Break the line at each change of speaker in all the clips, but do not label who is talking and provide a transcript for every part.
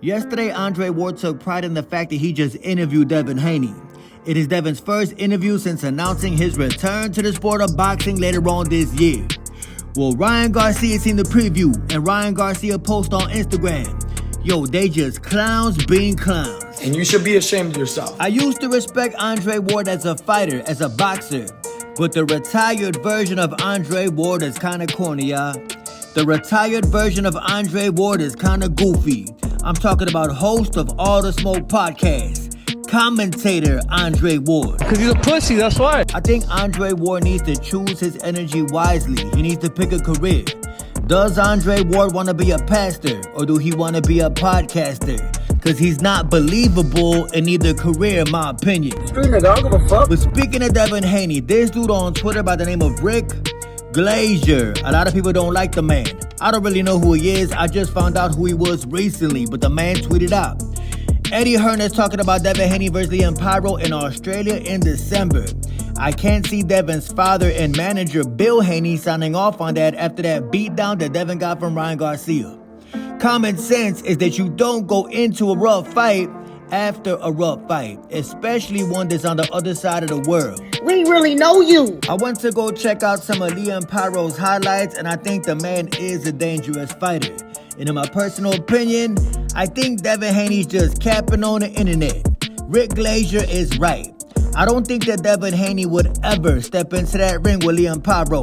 Yesterday, Andre Ward took pride in the fact that he just interviewed Devin Haney. It is Devin's first interview since announcing his return to the sport of boxing later on this year. Well, Ryan Garcia seen the preview, and Ryan Garcia posted on Instagram, "Yo, they just clowns being clowns.
And you should be ashamed of yourself."
I used to respect Andre Ward as a fighter, as a boxer, but the retired version of Andre Ward is kinda corny, y'all. The retired version of Andre Ward is kinda goofy. I'm talking about host of All the Smoke podcast, commentator Andre Ward.
Cause he's a pussy, that's why.
I think Andre Ward needs to choose his energy wisely. He needs to pick a career. Does Andre Ward want to be a pastor, or do he want to be a podcaster? Cause he's not believable in either career, in my opinion.
Street nigga, I don't give a fuck.
But speaking of Devin Haney, this dude on Twitter by the name of Rick Glazier. A lot of people don't like the man. I don't really know who he is. I just found out who he was recently, but the man tweeted out, Eddie Hearn is talking about Devin Haney versus Liam Pyro in Australia in December. I can't see Devin's father and manager Bill Haney signing off on that after that beatdown that Devin got from Ryan Garcia. Common sense is that you don't go into a rough fight after a rough fight, especially one that's on the other side of the world.
We really know you.
I went to go check out some of Liam Pyro's highlights, and I think the man is a dangerous fighter. And in my personal opinion, I think Devin Haney's just capping on the internet. Rick Glazier is right. I don't think that Devin Haney would ever step into that ring with Liam Pyro.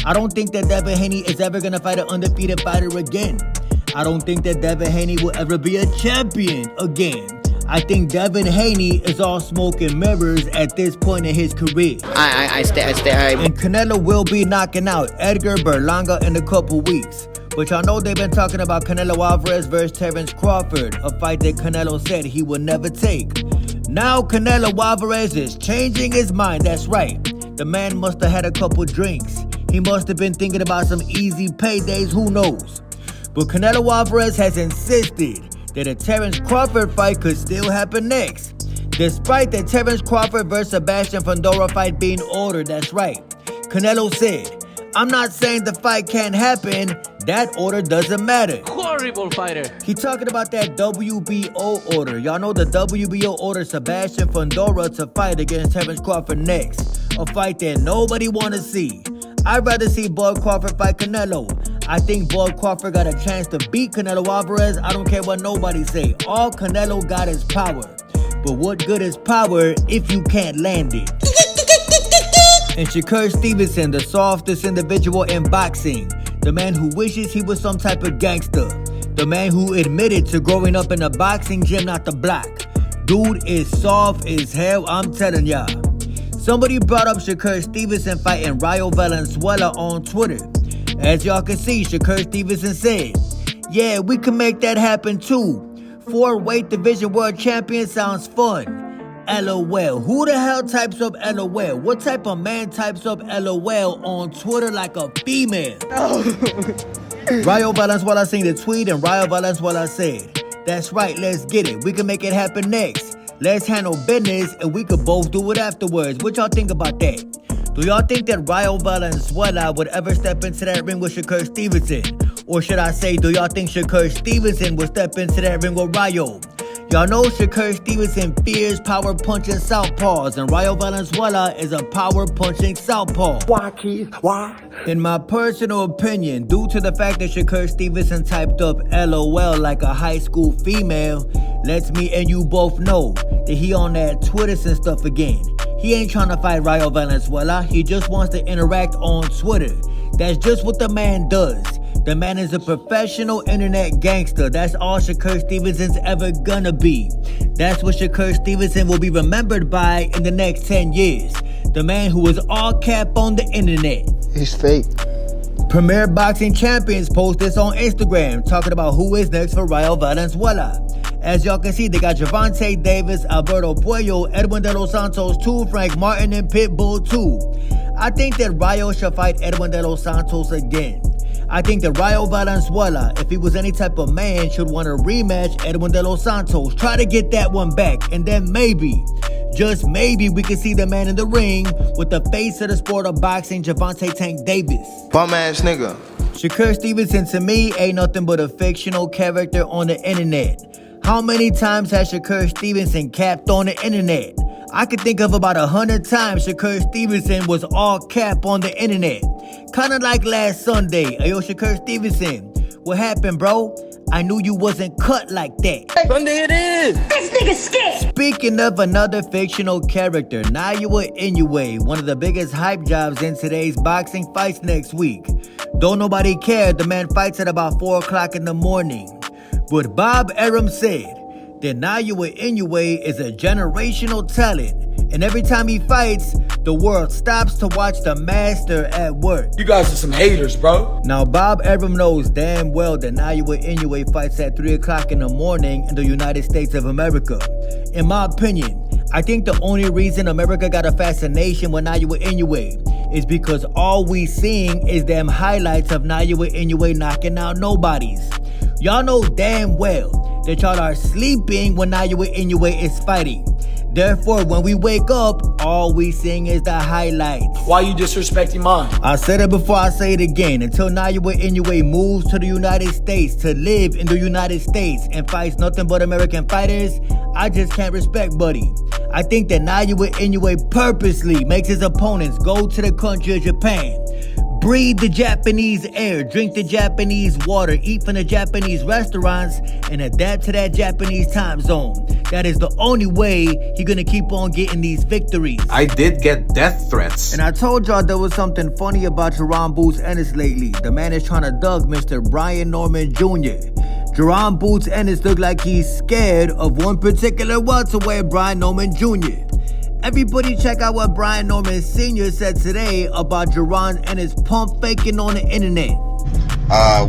I don't think that Devin Haney is ever gonna fight an undefeated fighter again. I don't think that Devin Haney will ever be a champion again. I think Devin Haney is all smoke and mirrors at this point in his career.
I stay.
And Canelo will be knocking out Edgar Berlanga in a couple weeks. But y'all know they've been talking about Canelo Alvarez versus Terence Crawford, a fight that Canelo said he would never take. Now Canelo Alvarez is changing his mind, that's right. The man must have had a couple drinks. He must have been thinking about some easy paydays, who knows. But Canelo Alvarez has insisted that a Terence Crawford fight could still happen next. Despite the Terence Crawford versus Sebastian Fundora fight being ordered, that's right. Canelo said, "I'm not saying the fight can't happen, that order doesn't matter."
Horrible fighter.
He talking about that WBO order. Y'all know the WBO ordered Sebastian Fundora to fight against Terence Crawford next. A fight that nobody wanna see. I'd rather see Bud Crawford fight Canelo. I think Bud Crawford got a chance to beat Canelo Alvarez. I don't care what nobody say. All Canelo got is power. But what good is power if you can't land it? And Shakur Stevenson, the softest individual in boxing. The man who wishes he was some type of gangster. The man who admitted to growing up in a boxing gym, not the block. Dude is soft as hell, I'm telling y'all. Somebody brought up Shakur Stevenson fighting Rayo Valenzuela on Twitter. As y'all can see, Shakur Stevenson said, "Yeah, we can make that happen too. 4 weight division world champion sounds fun. LOL." Who the hell types up LOL? What type of man types up LOL on Twitter like a female? Rayo Valenzuela seen the tweet, and Rayo Valenzuela said, "That's right, let's get it. We can make it happen next. Let's handle business, and we could both do it afterwards." What y'all think about that? Do y'all think that Rayo Valenzuela would ever step into that ring with Shakur Stevenson? Or should I say, do y'all think Shakur Stevenson would step into that ring with Rayo? Y'all know Shakur Stevenson fears power punching southpaws, and Rayo Valenzuela is a power punching southpaw.
Why, Keith? Why?
In my personal opinion, due to the fact that Shakur Stevenson typed up LOL like a high school female, lets me and you both know that he on that Twitter and stuff again. He ain't trying to fight Rayo Valenzuela, he just wants to interact on Twitter. That's just what the man does. The man is a professional internet gangster. That's all Shakur Stevenson's ever gonna be. That's what Shakur Stevenson will be remembered by in the next 10 years. The man who was all cap on the internet.
He's fake.
Premier Boxing Champions post this on Instagram, talking about who is next for Rayo Valenzuela. As y'all can see, they got Gervonta Davis, Alberto Puello, Edwin De Los Santos 2, Frank Martin, and Pitbull 2. I think that Rayo should fight Edwin De Los Santos again. I think that Rayo Valenzuela, if he was any type of man, should want to rematch Edwin De Los Santos. Try to get that one back, and then maybe, just maybe, we can see the man in the ring with the face of the sport of boxing, Gervonta Tank Davis.
Bum ass nigga.
Shakur Stevenson to me ain't nothing but a fictional character on the internet. How many times has Shakur Stevenson capped on the internet? I could think of about 100 times Shakur Stevenson was all cap on the internet. Kinda like last Sunday. Ayo, Shakur Stevenson, what happened, bro? I knew you wasn't cut like that.
Sunday it is.
This nigga scared.
Speaking of another fictional character, Naoya Inoue, one of the biggest hype jobs in today's boxing fights next week. Don't nobody care, the man fights at about 4 o'clock in the morning. But Bob Arum said that Naoya Inoue is a generational talent, and every time he fights, the world stops to watch the master at work.
You guys are some haters, bro.
Now, Bob Arum knows damn well that Naoya Inoue fights at 3 o'clock in the morning in the United States of America. In my opinion, I think the only reason America got a fascination with Naoya Inoue is because all we seeing is them highlights of Naoya Inoue knocking out nobodies. Y'all know damn well that y'all are sleeping when Naoya Inoue is fighting. Therefore, when we wake up, all we seeing is the highlights.
Why you disrespecting mine?
I said it before, I say it again. Until Naoya Inoue moves to the United States to live in the United States and fights nothing but American fighters, I just can't respect buddy. I think that Naoya Inoue purposely makes his opponents go to the country of Japan, breathe the Japanese air, drink the Japanese water, eat from the Japanese restaurants, and adapt to that Japanese time zone. That is the only way he's gonna keep on getting these victories.
I did get death threats.
And I told y'all there was something funny about Jaron Ennis lately. The man is trying to dug Mr. Brian Norman Jr. Jaron Ennis look like he's scared of one particular welterweight, Brian Norman Jr. Everybody check out what Brian Norman Sr. said today about Jaron Ennis pump faking on the internet.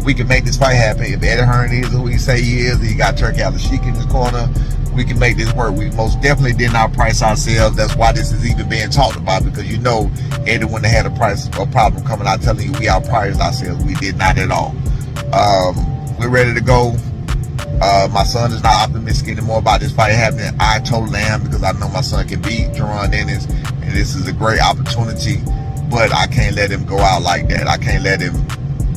We can make this fight happen. If Eddie Hearn is who he say he is, and you got Turkey Al-Sheik in his corner, we can make this work. We most definitely did not price ourselves. That's why this is even being talked about, because you know Eddie wouldn't have had a problem coming out telling you we outpriced ourselves. We did not at all. We're ready to go. My son is not optimistic anymore about this fight happening. I totally am, because I know my son can beat Jaron Ennis, and this is a great opportunity, but I can't let him go out like that. I can't let him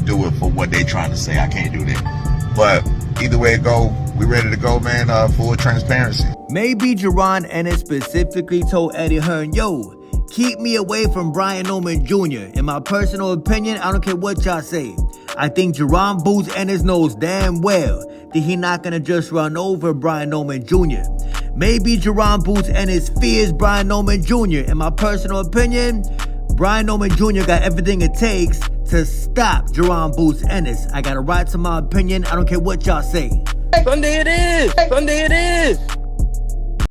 do it for what they trying to say. I can't do that. But either way it go, we ready to go, man. Full transparency.
Maybe Jaron Ennis specifically told Eddie Hearn, yo, keep me away from Brian Norman Jr. In my personal opinion, I don't care what y'all say. I think Jaron Ennis knows damn well that he not gonna just run over Brian Norman Jr. Maybe Jaron Ennis fears Brian Norman Jr. In my personal opinion, Brian Norman Jr. got everything it takes to stop Jaron Ennis. I got a right to my opinion. I don't care what y'all say.
Sunday it is. Sunday it is.